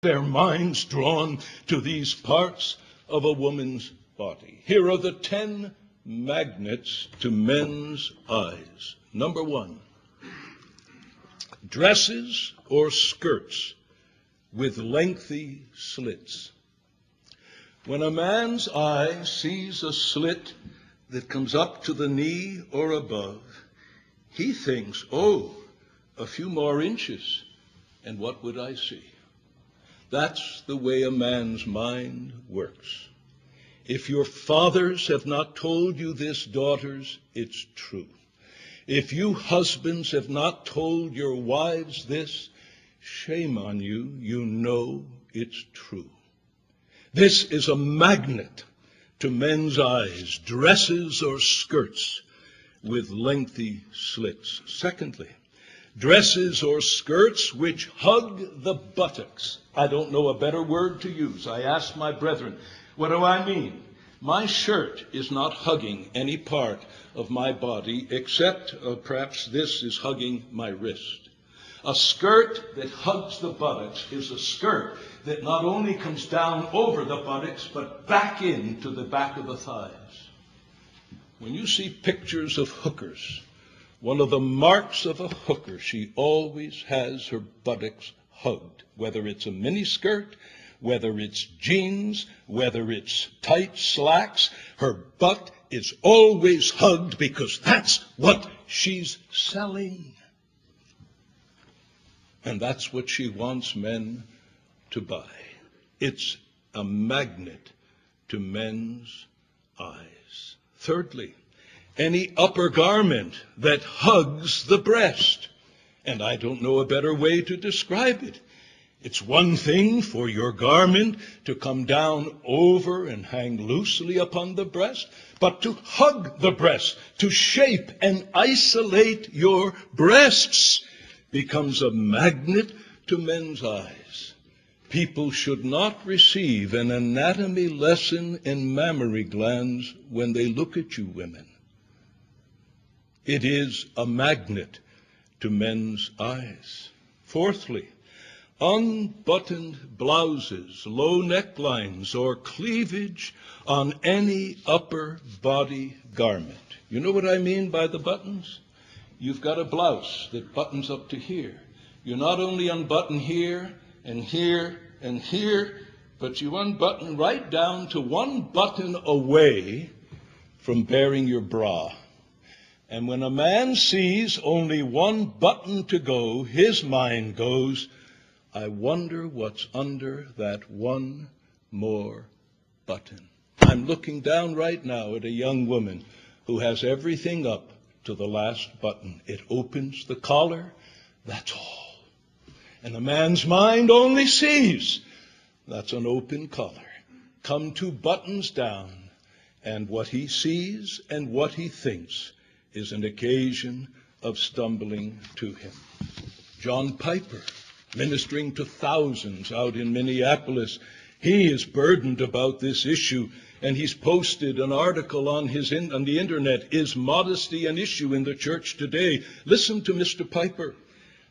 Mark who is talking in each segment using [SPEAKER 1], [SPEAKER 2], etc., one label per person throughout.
[SPEAKER 1] their minds drawn to these parts of a woman's body. Here are the 10 magnets to men's eyes. Number 1, dresses or skirts with lengthy slits. When a man's eye sees a slit that comes up to the knee or above, he thinks, oh, a few more inches, and what would I see? That's the way a man's mind works. If your fathers have not told you this, daughters, it's true. If you husbands have not told your wives this, shame on you, you know it's true. This is a magnet to men's eyes, dresses or skirts with lengthy slits. Secondly, dresses or skirts which hug the buttocks. I don't know a better word to use. I asked my brethren, what do I mean? My shirt is not hugging any part of my body except perhaps this is hugging my wrist. A skirt that hugs the buttocks is a skirt that not only comes down over the buttocks, but back into the back of the thighs. When you see pictures of hookers, one of the marks of a hooker, she always has her buttocks hugged, whether it's a mini skirt, whether it's jeans, whether it's tight slacks, her butt is always hugged because that's what she's selling. And that's what she wants men to buy. It's a magnet to men's eyes. Thirdly, any upper garment that hugs the breast. And I don't know a better way to describe it. It's one thing for your garment to come down over and hang loosely upon the breast, but to hug the breast, to shape and isolate your breasts, becomes a magnet to men's eyes. People should not receive an anatomy lesson in mammary glands when they look at you women. It is a magnet to men's eyes. Fourthly, unbuttoned blouses, low necklines, or cleavage on any upper body garment. You know what I mean by the buttons? You've got a blouse that buttons up to here. You not only unbutton here and here and here, but you unbutton right down to one button away from bearing your bra. And when a man sees only one button to go, his mind goes, I wonder what's under that one more button. I'm looking down right now at a young woman who has everything up to the last button. It opens the collar, that's all. And a man's mind only sees that's an open collar. Come 2 buttons down, and what he sees and what he thinks is an occasion of stumbling to him. John Piper, ministering to thousands out in Minneapolis, he is burdened about this issue, and he's posted an article on the internet, Is Modesty an Issue in the Church Today? Listen to Mr. Piper.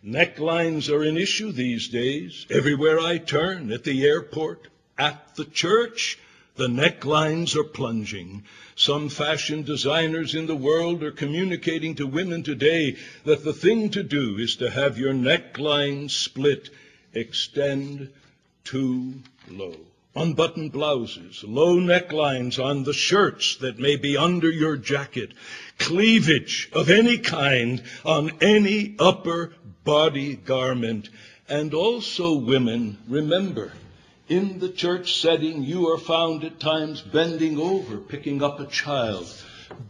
[SPEAKER 1] Necklines are an issue these days. Everywhere I turn, at the airport, at the church, the necklines are plunging. Some fashion designers in the world are communicating to women today that the thing to do is to have your neckline split, extend too low. Unbuttoned blouses, low necklines on the shirts that may be under your jacket, cleavage of any kind on any upper body garment. And also women, remember, in the church setting, you are found at times bending over, picking up a child.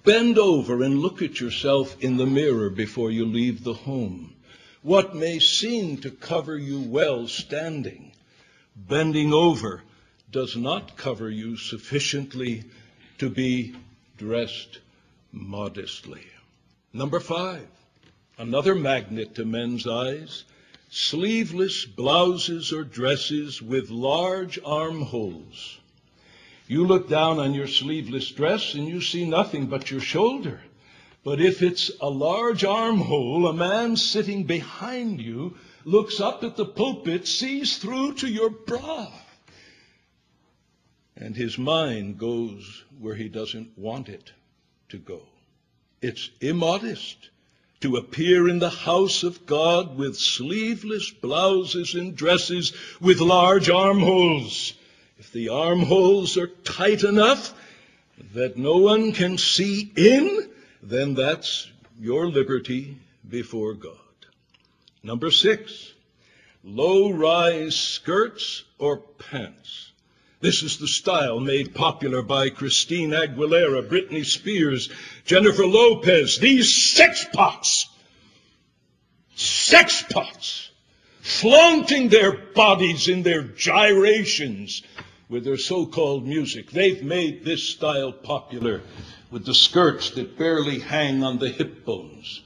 [SPEAKER 1] Bend over and look at yourself in the mirror before you leave the home. What may seem to cover you well standing, bending over does not cover you sufficiently to be dressed modestly. Number 5, another magnet to men's eyes, sleeveless blouses or dresses with large armholes. You look down on your sleeveless dress and you see nothing but your shoulder. But if it's a large armhole, a man sitting behind you looks up at the pulpit, sees through to your bra, and his mind goes where he doesn't want it to go. It's immodest to appear in the house of God with sleeveless blouses and dresses with large armholes. If the armholes are tight enough that no one can see in, then that's your liberty before God. Number 6, low-rise skirts or pants. This is the style made popular by Christine Aguilera, Britney Spears, Jennifer Lopez. These sexpots, flaunting their bodies in their gyrations with their so-called music. They've made this style popular with the skirts that barely hang on the hip bones,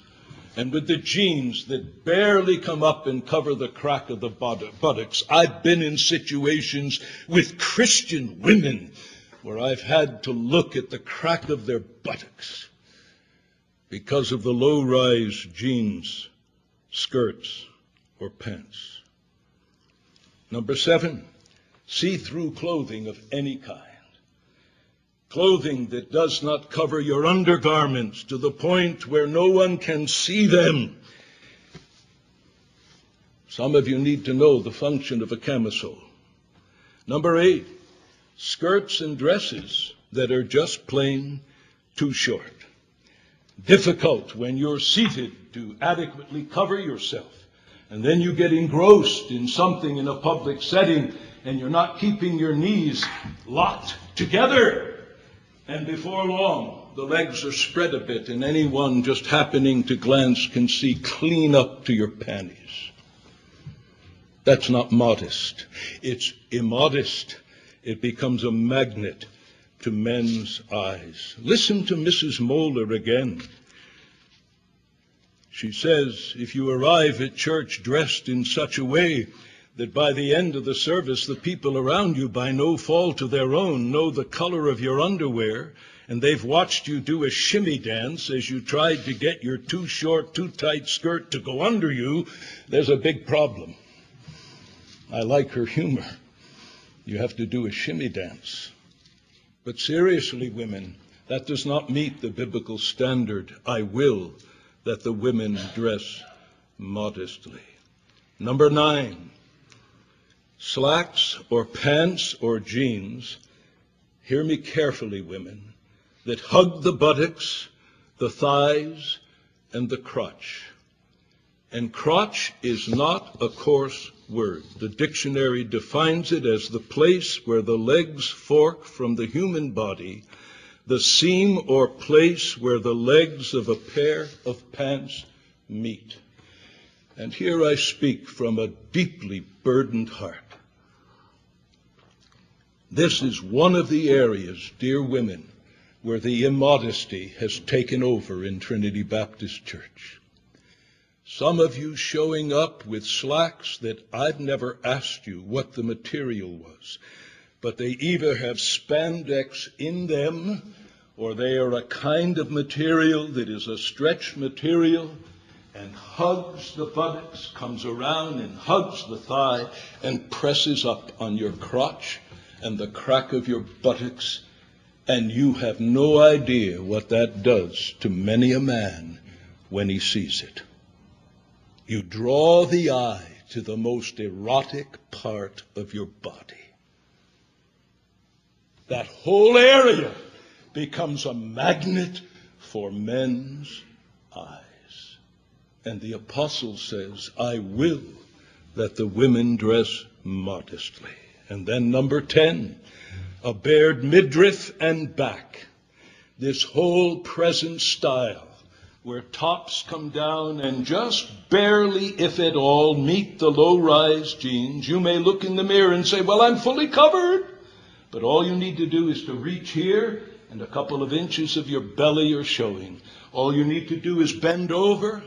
[SPEAKER 1] and with the jeans that barely come up and cover the crack of the buttocks. I've been in situations with Christian women where I've had to look at the crack of their buttocks because of the low-rise jeans, skirts, or pants. Number 7, see-through clothing of any kind. Clothing that does not cover your undergarments to the point where no one can see them. Some of you need to know the function of a camisole. Number 8, skirts and dresses that are just plain too short. Difficult when you're seated to adequately cover yourself, and then you get engrossed in something in a public setting and you're not keeping your knees locked together. And before long, the legs are spread a bit, and anyone just happening to glance can see clean up to your panties. That's not modest. It's immodest. It becomes a magnet to men's eyes. Listen to Mrs. Moeller again. She says, if you arrive at church dressed in such a way that by the end of the service, the people around you, by no fault of their own, know the color of your underwear, and they've watched you do a shimmy dance as you tried to get your too short, too tight skirt to go under you, there's a big problem. I like her humor. You have to do a shimmy dance. But seriously, women, that does not meet the biblical standard. I will that the women dress modestly. Number 9. Slacks or pants or jeans, hear me carefully, women, that hug the buttocks, the thighs, and the crotch. And crotch is not a coarse word. The dictionary defines it as the place where the legs fork from the human body, the seam or place where the legs of a pair of pants meet. And here I speak from a deeply burdened heart. This is one of the areas, dear women, where the immodesty has taken over in Trinity Baptist Church. Some of you showing up with slacks that I've never asked you what the material was, but they either have spandex in them or they are a kind of material that is a stretch material and hugs the buttocks, comes around and hugs the thigh and presses up on your crotch and the crack of your buttocks, and you have no idea what that does to many a man when he sees it. You draw the eye to the most erotic part of your body. That whole area becomes a magnet for men's eyes. And the apostle says, I will that the women dress modestly. And then number 10, a bared midriff and back. This whole present style where tops come down and just barely, if at all, meet the low-rise jeans. You may look in the mirror and say, well, I'm fully covered. But all you need to do is to reach here and a couple of inches of your belly are showing. All you need to do is bend over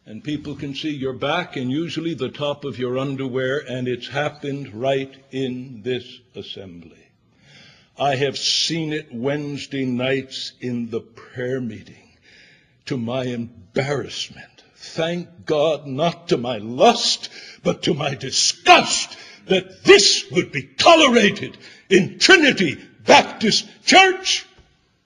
[SPEAKER 1] and people can see your back and usually the top of your underwear, and it's happened right in this assembly. I have seen it Wednesday nights in the prayer meeting, to my embarrassment. Thank God, not to my lust, but to my disgust that this would be tolerated in Trinity Baptist Church.